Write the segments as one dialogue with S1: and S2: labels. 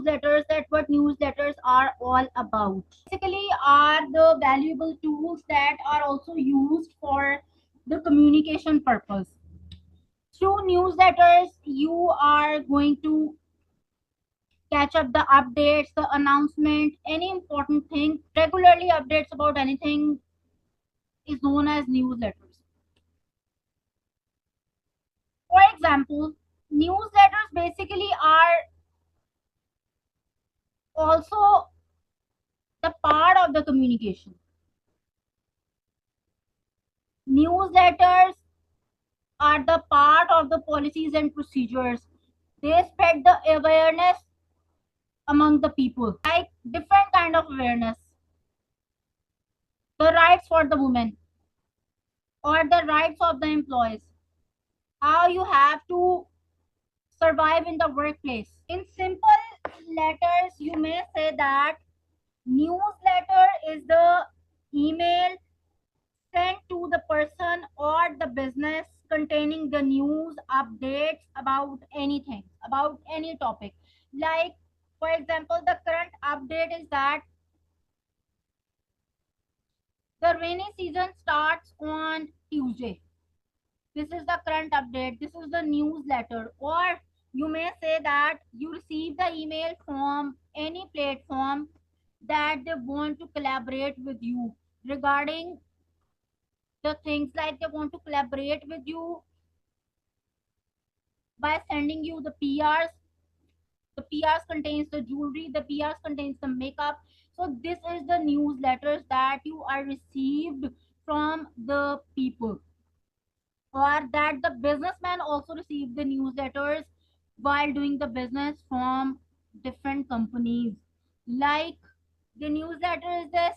S1: newsletters, that what newsletters are all about. Basically are the valuable tools that are also used for the communication purpose. Through newsletters, you are going to catch up the updates, the announcement, any important thing, regularly updates about anything is known as newsletters. For example, newsletters basically are also the part of the communication. Newsletters are the part of the policies and procedures. They spread the awareness among the people, like different kind of awareness. The rights for the women or the rights of the employees. How you have to survive in the workplace. In simple letters, you may say that newsletter is the email sent to the person or the business containing the news updates about anything, about any topic. Like, for example, the current update is that the rainy season starts on Tuesday. This is the current update. This is the newsletter. Or you may say that you receive the email from any platform that they want to collaborate with you regarding the things, like they want to collaborate with you by sending you the PRs. The PRs contains the jewelry, the PRs contains the makeup. So this is the newsletters that you are received from the people, or that the businessman also received the newsletters while doing the business from different companies. Like, the newsletter is this: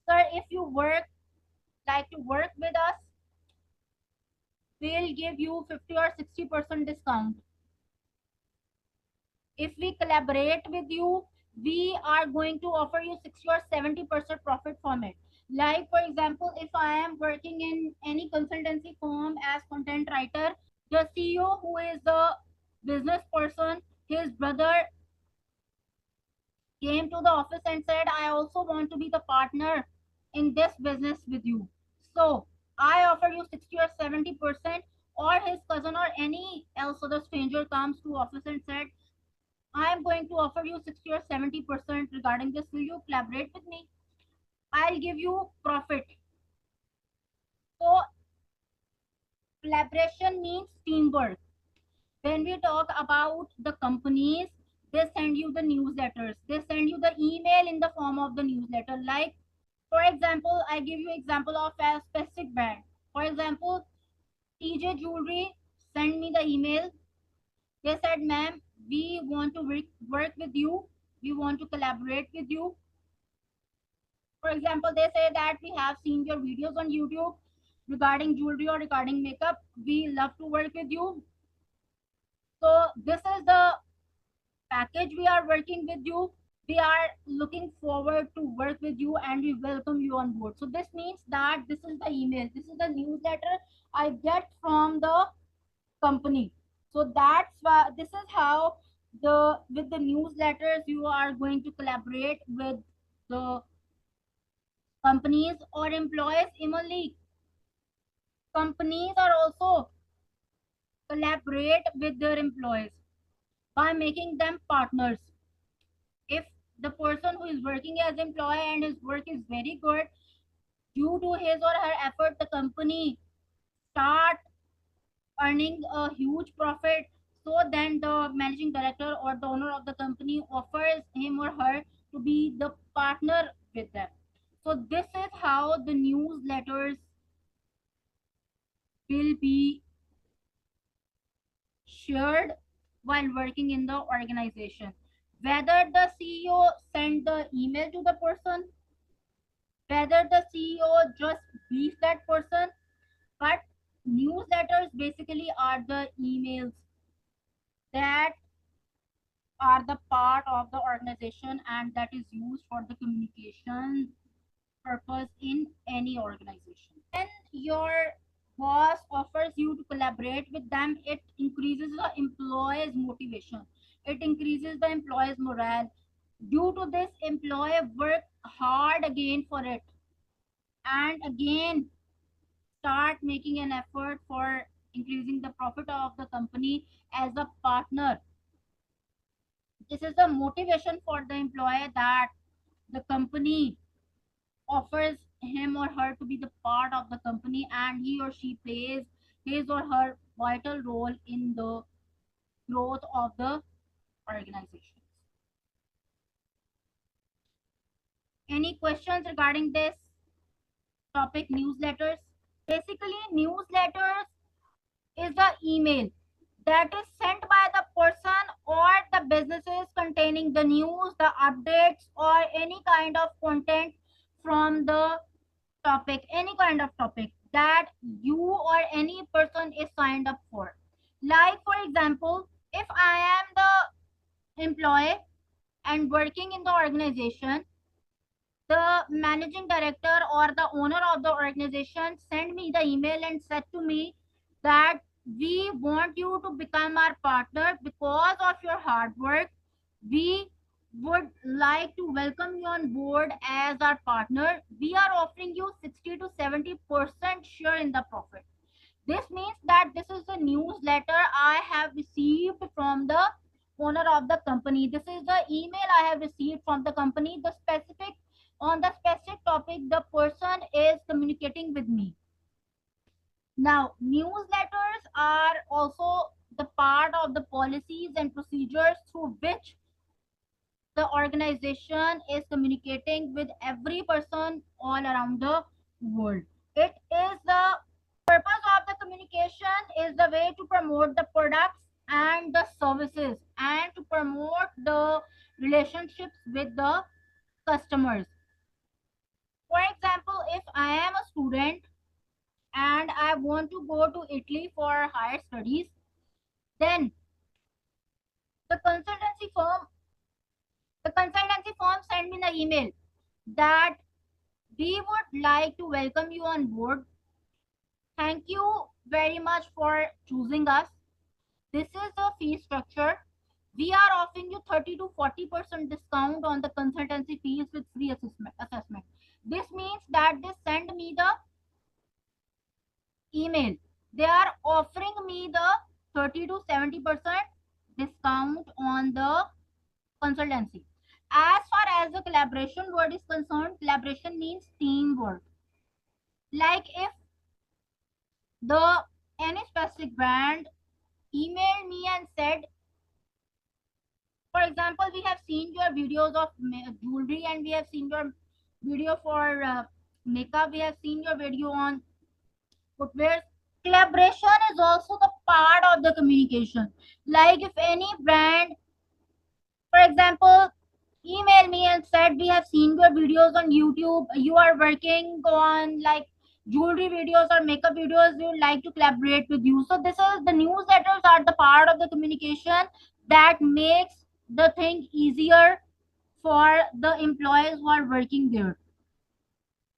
S1: sir, if you like to work with us, we'll give you 50 or 60% discount. If we collaborate with you, we are going to offer you 60 or 70% profit from it. Like, for example, if I am working in any consultancy firm as content writer, the CEO, who is the business person, his brother came to the office and said, I also want to be the partner in this business with you. So I offer you 60 or 70%. Or his cousin or any else other stranger comes to office and said, I am going to offer you 60 or 70% regarding this. Will you collaborate with me? I'll give you profit. So collaboration means teamwork. When we talk about the companies, they send you the newsletters. They send you the email in the form of the newsletter. Like, for example, I give you example of a specific brand. For example, TJ Jewelry send me the email. They said, ma'am, we want to work with you. We want to collaborate with you. For example, they say that we have seen your videos on YouTube regarding jewelry or regarding makeup. We love to work with you. So this is the package we are working with you. We are looking forward to work with you and we welcome you on board. So this means that this is the email, this is the newsletter I get from the company. So that's why this is how with the newsletters you are going to collaborate with the companies or employees. Similarly, companies are also collaborate with their employees by making them partners. If the person who is working as employee and his work is very good, due to his or her effort, the company start earning a huge profit. So then the managing director or the owner of the company offers him or her to be the partner with them. So this is how the newsletters will be shared while working in the organization. Whether the CEO send the email to the person, whether the CEO just brief that person, but newsletters basically are the emails that are the part of the organization and that is used for the communication purpose in any organization. When your boss offers you to collaborate with them, it increases the employee's motivation. It increases the employee's morale. Due to this, employee work hard again for it, and again start making an effort for increasing the profit of the company as a partner. This is the motivation for the employee that the company offers him or her to be the part of the company, and he or she plays his or her vital role in the growth of the organization. Any questions regarding this topic, newsletters? Basically, newsletters is the email that is sent by the person or the businesses containing the news, the updates, or any kind of content from the topic, any kind of topic that you or any person is signed up for. Like, for example, if I am the employee and working in the organization, the managing director or the owner of the organization sent me the email and said to me that we want you to become our partner because of your hard work. We would like to welcome you on board as our partner. We are offering you 60 to 70% share in the profit. This means that this is the newsletter I have received from the owner of the company. This is the email I have received from the company. The specific on the specific topic the person is communicating with me. Now, newsletters are also the part of the policies and procedures through which the organization is communicating with every person all around the world. It is the purpose of the communication is the way to promote the products and the services and to promote the relationships with the customers. For example, if I am a student and I want to go to Italy for higher studies, then the consultancy firm send me the email that we would like to welcome you on board. Thank you very much for choosing us. This is the fee structure. We are offering you 30 to 40% discount on the consultancy fees with free assessment. This means that they send me the email. They are offering me the 30 to 70% discount on the consultancy. As far as the collaboration word is concerned, collaboration means teamwork. Like if the any specific brand emailed me and said, for example, we have seen your videos of jewelry and we have seen your video for makeup, we have seen your video on footwear. Collaboration is also the part of the communication. Like if any brand, for example, email me and said we have seen your videos on YouTube, you are working on like jewelry videos or makeup videos, we would like to collaborate with you. So this is the newsletters are the part of the communication that makes the thing easier for the employees who are working there.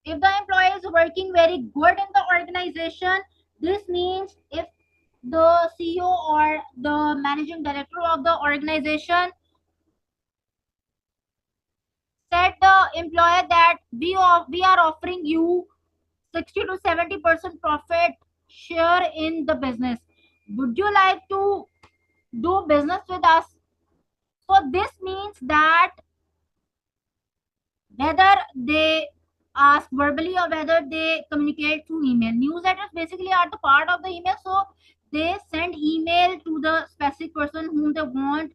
S1: If the employee is working very good in the organization, this means if the CEO or the managing director of the organization said the employer that we are offering you 60 to 70% profit share in the business, would you like to do business with us? So this means that whether they ask verbally or whether they communicate through email, newsletters basically are the part of the email. So they send email to the specific person whom they want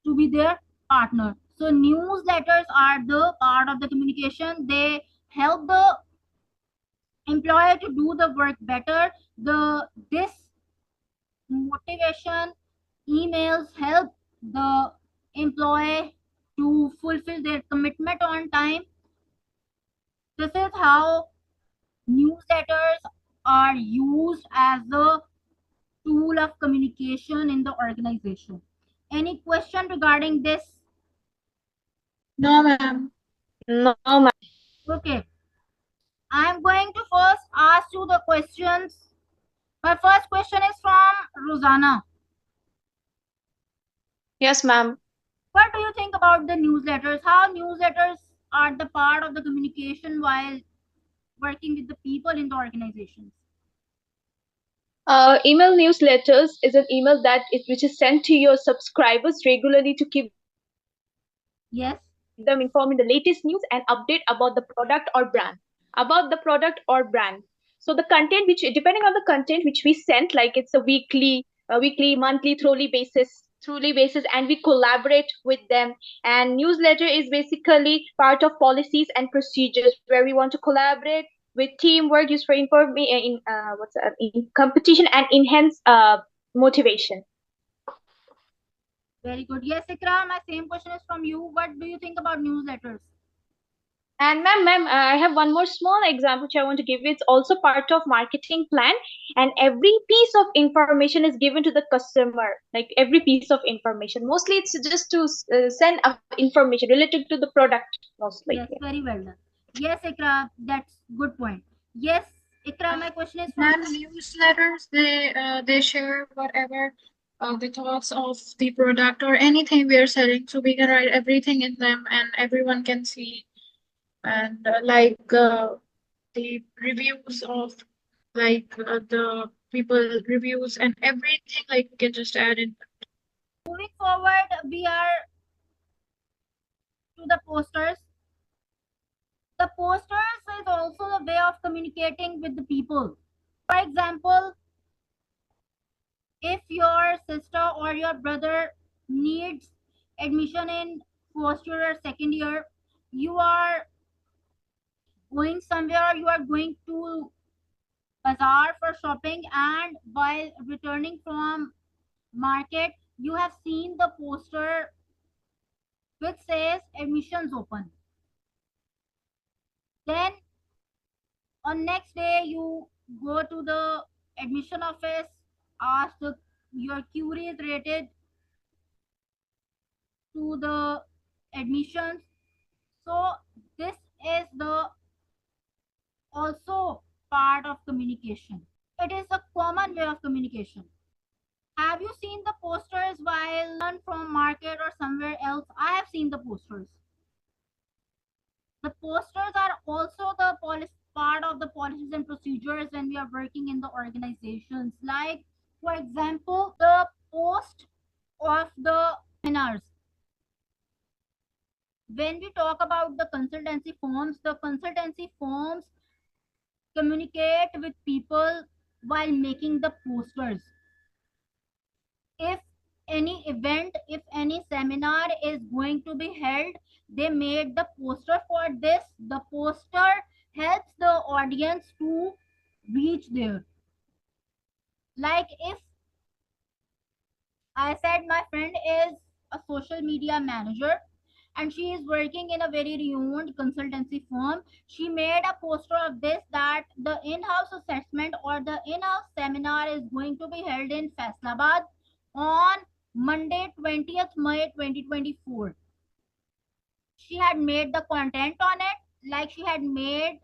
S1: to be their partner. So newsletters are the part of the communication. They help the employer to do the work better. The this motivation emails help the employee to fulfill their commitment on time. This is how newsletters are used as a tool of communication in the organization. Any question regarding this?
S2: No, ma'am. No, ma'am.
S1: Okay, I'm going to first ask you the questions. My first question is from Rosanna.
S2: Yes, ma'am.
S1: What do you think about the newsletters? How newsletters are the part of the communication while working with the people in the organizations?
S2: Email newsletters is an email which is sent to your subscribers regularly to keep them informed in the latest news
S1: Yes,
S2: and update about the product or brand. So the content, which depending on the content which we sent, like it's a weekly, monthly, throughly basis, and we collaborate with them. And newsletter is basically part of policies and procedures where we want to collaborate with teamwork, use for in competition and enhance motivation.
S1: very good. Yes, Ikra, my same question is from you. What do you think about newsletters?
S2: And ma'am, I have one more small example which I want to give you. It's also part of marketing plan, and every piece of information is given to the customer. Like every piece of information, mostly it's just to send information related to the product, mostly.
S1: Yes, very well done. Yes, Ikra, that's good point. Yes, Ikra, my question is from
S2: Ma'am,
S1: you.
S2: newsletters they share whatever the thoughts of the product or anything we are selling, so we can write everything in them and everyone can see. And the reviews of the people reviews and everything, like we can just add in.
S1: Moving forward, we are to the posters. The posters is also a way of communicating with the people. For example, if your sister or your brother needs admission in first year or second year, you are going somewhere, you are going to bazaar for shopping, and while returning from market, you have seen the poster which says admissions open. Then on next day you go to the admission office, ask your queries related to the admissions. So this is the also part of communication. It is a common way of communication. Have you seen the posters while from market or somewhere else? I have seen the posters. The posters are also the part of the policies and procedures when we are working in the organizations. Like, for example, the post of the seminars. When we talk about the consultancy firms communicate with people while making the posters. If any event, if any seminar is going to be held, they made the poster for this. The poster helps the audience to reach there. Like if I said my friend is a social media manager and she is working in a very renowned consultancy firm. She made a poster of this that the in-house assessment or the in-house seminar is going to be held in Faisalabad on Monday 20th May 2024. She had made the content on it, like she had made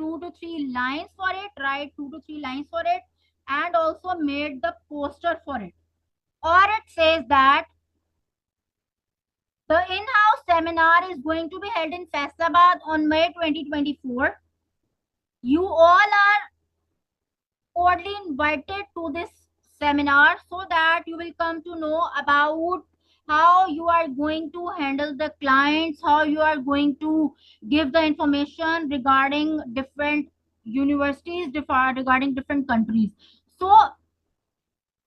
S1: 2 to 3 lines for it, write 2 to 3 lines for it, and also made the poster for it. Or it says that the in-house seminar is going to be held in Faisalabad on May 2024. You all are cordially invited to this seminar so that you will come to know about how you are going to handle the clients, how you are going to give the information regarding different universities, regarding different countries. So,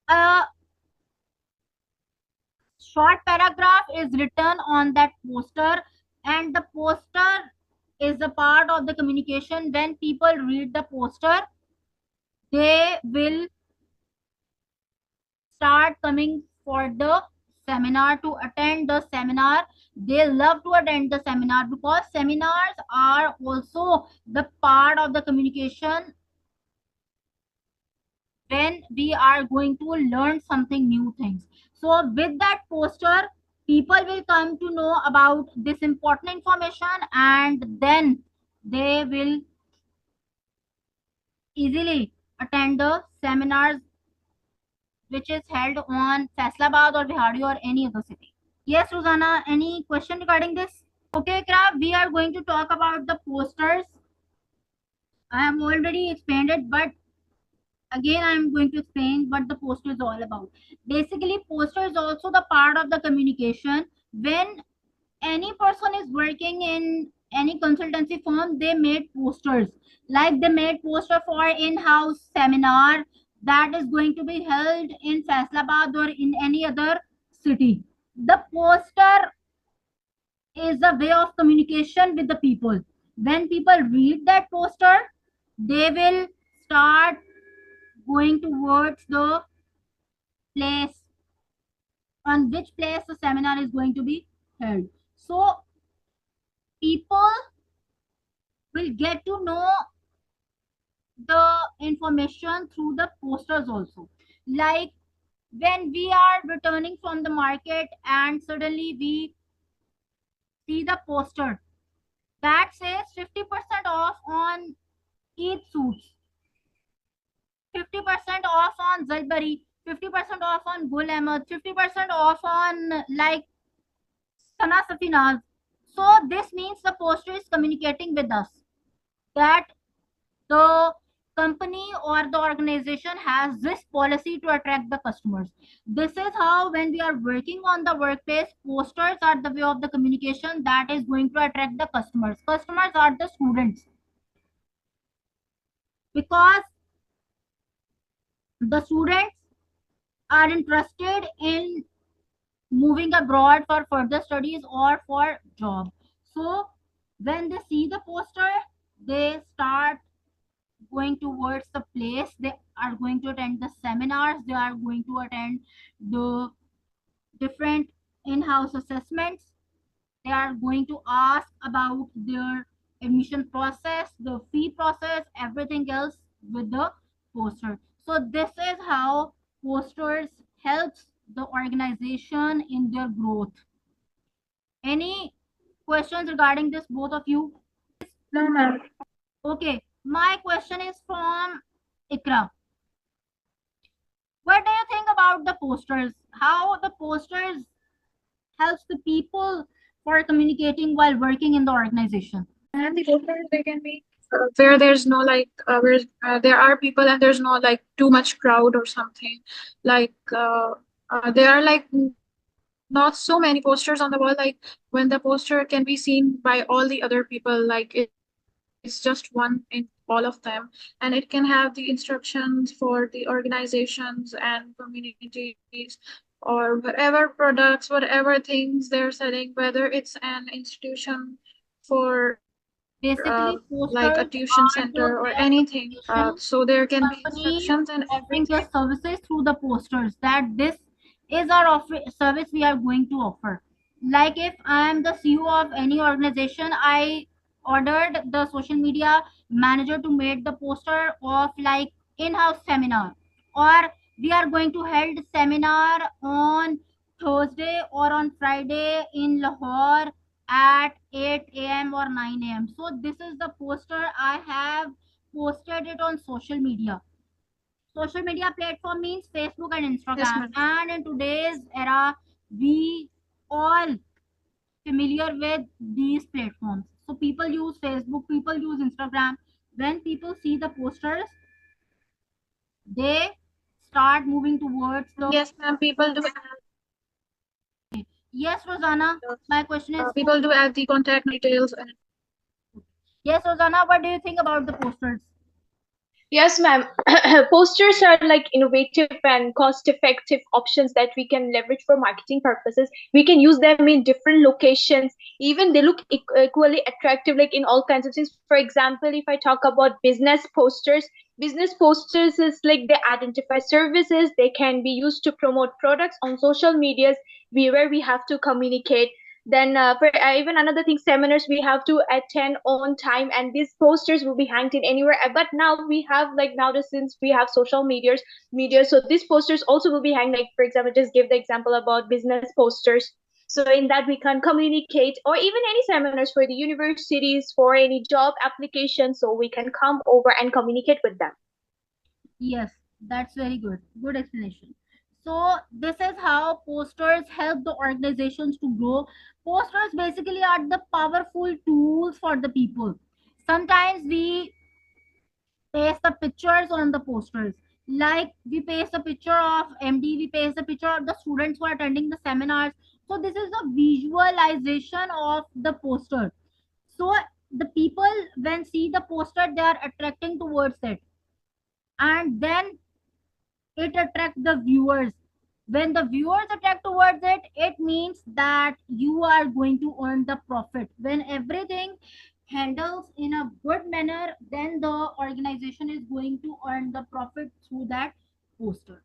S1: a short paragraph is written on that poster, and the poster is a part of the communication. When people read the poster, they will start coming for the seminar to attend the seminar. They love to attend the seminar because seminars are also the part of the communication when we are going to learn something new things. So with that poster, people will come to know about this important information, and then they will easily attend the seminars which is held on Faisalabad or Bihari or any other city. Yes, Rosanna, any question regarding this? Okay, Kra, we are going to talk about the posters. I have already explained it, but again I am going to explain what the poster is all about. Basically, poster is also the part of the communication. When any person is working in any consultancy firm, they made posters, like they made poster for in-house seminar that is going to be held in Faisalabad or in any other city. The poster is a way of communication with the people. When people read that poster, they will start going towards the place on which place the seminar is going to be held. So people will get to know the information through the posters also. Like when we are returning from the market and suddenly we see the poster that says 50% off on each suits, 50% off on Zalbari, 50% off on Gul Ahmed, 50% off on like Sana Safinaz. So this means the poster is communicating with us that the company or the organization has this policy to attract the customers. This is how, when we are working on the workplace, posters are the way of the communication that is going to attract the customers. Customers are the students, because the students are interested in moving abroad for further studies or for job. So when they see the poster, they start going towards the place. They are going to attend the seminars, they are going to attend the different in-house assessments, they are going to ask about their admission process, the fee process, everything else with the poster. So this is how posters helps the organization in their growth. Any questions regarding this, both of you?
S2: No, ma'am.
S1: Okay, my question is from Ikra. What do you think about the posters? How the posters helps the people for communicating while working in the organization?
S2: And the posters, they can be where there's no like where there are people and there's no like too much crowd or something. Like there are like not so many posters on the wall. Like when the poster can be seen by all the other people, like it's just one in all of them, and it can have the instructions for the organizations and communities or whatever products, whatever things they're selling, whether it's an institution for like a tuition center
S1: Basically,
S2: or
S1: posters
S2: anything.
S1: are the way
S2: So
S1: of
S2: there can be
S1: communication.
S2: instructions and everything.
S1: Companies offering their services through the posters, that this is our service we are going to offer. Like if I am the CEO of any organization, I ordered the social media manager to make the poster of like in-house seminar, or we are going to hold seminar on Thursday or on Friday in Lahore at 8 a.m. or 9 a.m. So this is the poster I have posted it on social media. Social media platform means Facebook and
S2: Yes,
S1: Instagram.
S2: ma'am.
S1: And in today's era, we all familiar with these platforms. So people use Facebook, people use Instagram. When people see the posters, they start moving towards the.
S2: Yes, ma'am. People do
S1: Yes, Rosanna. My question is for.
S2: people do add the contact details and
S1: Yes, Rosanna. What do you think about the posters?
S2: yes, ma'am. Posters are like innovative and cost-effective options that we can leverage for marketing purposes. We can use them in different locations. Even they look equally attractive, like in all kinds of things. For example, if I talk about business posters is like they identify services. They can be used to promote products on social medias, where we have to communicate. Then for even another thing, seminars we have to attend on time, and these posters will be hanged in anywhere. But now we have like nowadays, since we have social media, so these posters also will be hanged. Like for example, just give the example about business posters. So in that we can communicate, or even any seminars for the universities, for any job application, so we can come over and communicate with them.
S1: Yes, that's very good. Good explanation. So this is how posters help the organizations to grow. Posters basically are the powerful tools for the people. Sometimes we paste the pictures on the posters. Like we paste a picture of MD, we paste a picture of the students who are attending the seminars. So this is the visualization of the poster. So the people when see the poster, they are attracting towards it, and then it attracts the viewers. When the viewers attract towards it, it means that you are going to earn the profit. When everything handles in a good manner, then the organization is going to earn the profit through that poster.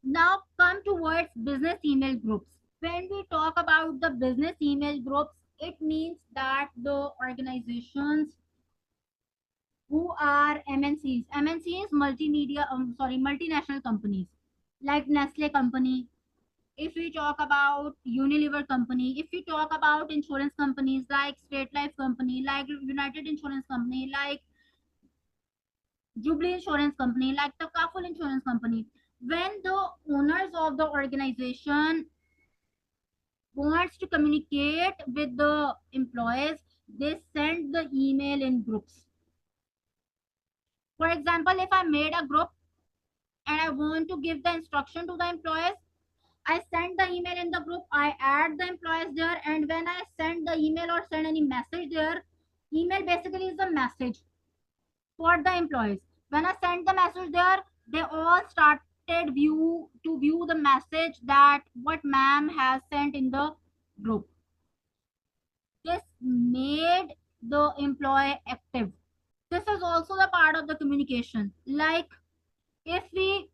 S1: Now come towards business email groups. When we talk about the business email groups, it means that the organizations who are MNCs. MNCs multimedia, multinational companies like Nestle company. If we talk about Unilever company, if we talk about insurance companies like State Life company, like United Insurance company, like Jubilee Insurance company, like the Kaful Insurance company, when the owners of the organization wants to communicate with the employees, they send the email in groups. For example, if I made a group and I want to give the instruction to the employees, I send the email in the group, I add the employees there, and when I send the email or send any message there, email basically is a message for the employees. When I send the message there, they all started view the message that what ma'am has sent in the group. This made the employee active. This is also the part of the communication. Like if we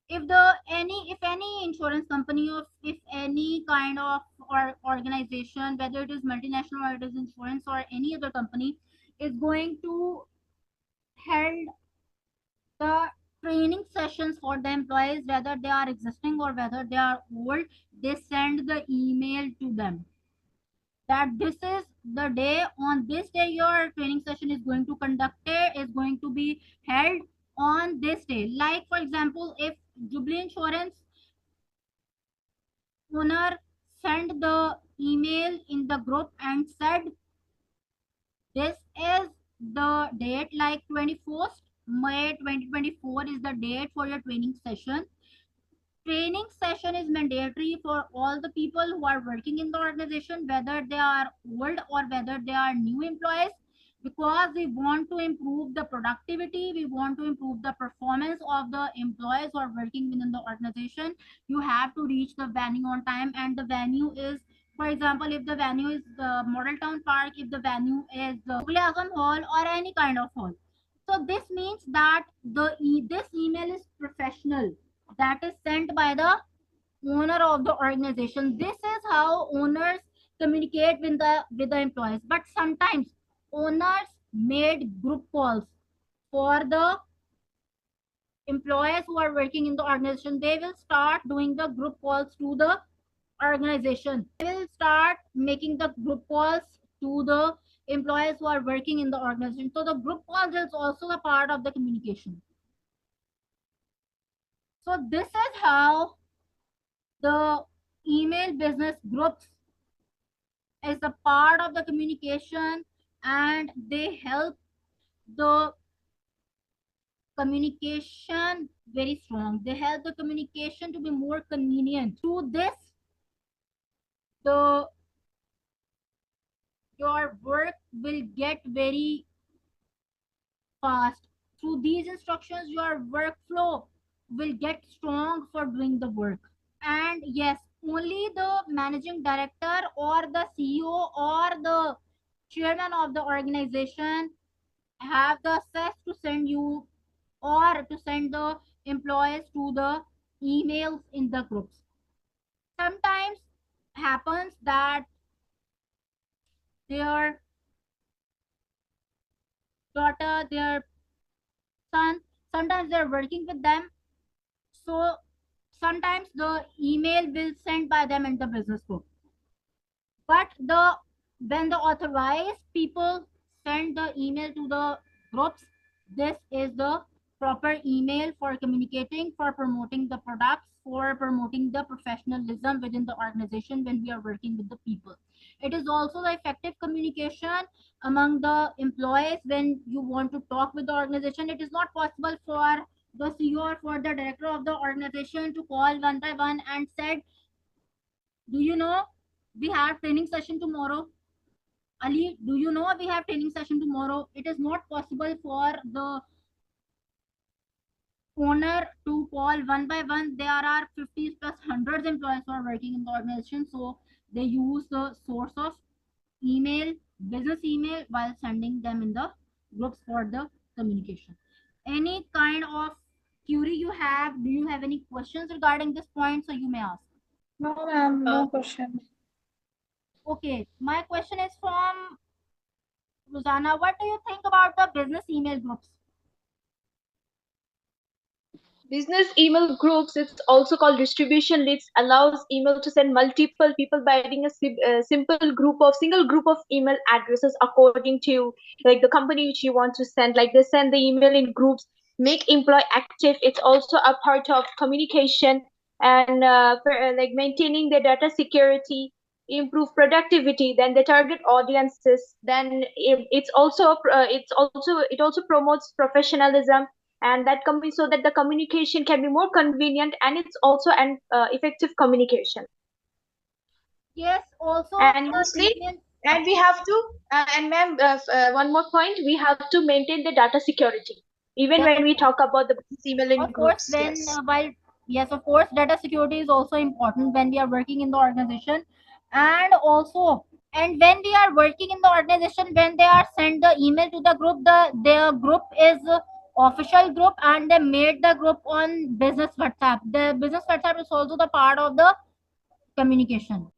S1: if any insurance company or if any kind of or organization, whether it is multinational or it is insurance or any other company, is going to held the training sessions for the employees, whether they are existing or whether they are old, they send the email to them that this is the day, on this day your training session is going to conducted, is going to be held on this day. Like for example, if Jubilee Insurance owner sent the email in the group and said this is the date, like 21st May 2024 is the date for your training session. Training session is mandatory for all the people who are working in the organization, whether they are old or whether they are new employees, because we want to improve the productivity, we want to improve the performance of the employees who are working within the organization. You have to reach the venue on time, and the venue is, for example, if the venue is the Model Town Park, if the venue is the Mughal Azam Hall or any kind of hall. So this means that this email is professional, that is sent by the owner of the organization. This is how owners communicate with the employees. But sometimes owners made group calls for the employees who are working in the organization. They will start doing the group calls to the organization. They will start making the group calls to the employees who are working in the organization. So the group calls is also a part of the communication. So this is how the email business groups is a part of the communication, and they help the communication very strong. They help the communication to be more convenient. Through this, the your work will get very fast. Through these instructions, your workflow will get strong for doing the work. And yes, only the managing director or the CEO or the chairman of the organization have the access to send you or to send the employees to the emails in the groups. Sometimes happens that their daughter, their son, sometimes they're working with them. So sometimes the email will sent by them in the business group. But when the authorized people send the email to the groups, this is the proper email for communicating, for promoting the products, for promoting the professionalism within the organization when we are working with the people. It is also the effective communication among the employees when you want to talk with the organization. It is not possible for the CEO or for the director of the organization to call one by one and said, "Do you know we have training session tomorrow? Ali, do you know we have training session tomorrow?" It is not possible for the owner to call one by one. There are 50 plus hundreds employees who are working in the organization, so they use the source of email, business email, while sending them in the groups for the communication. Any kind of query you have? Do you have any questions regarding this point? So you may ask.
S3: No, ma'am, no question.
S1: Okay, my question is from Rosanna. What do you think about the business email groups?
S2: Business email groups, it's also called distribution lists, allows email to send multiple people by adding a single group of email addresses according to like the company which you want to send. Like they send the email in groups, make employee active. It's also a part of communication and like maintaining the data security, improve productivity. Then the target audiences. Then it also promotes professionalism, and that so that the communication can be more convenient, and it's also an effective communication.
S1: Yes, also
S2: And
S1: the
S2: mostly,
S1: email.
S2: and we have to and ma'am, one more point, we have to maintain the data security even
S1: Yes,
S2: when
S1: of
S2: we
S1: course.
S2: talk about the business email in
S1: Of course,
S2: groups.
S1: when
S2: Yes.
S1: while yes, of course, data security is also important when we are working in the organization, and also and when we are working in the organization, when they are send the email to the group, their group is official group, and they made the group on business WhatsApp. The business WhatsApp is also the part of the communication.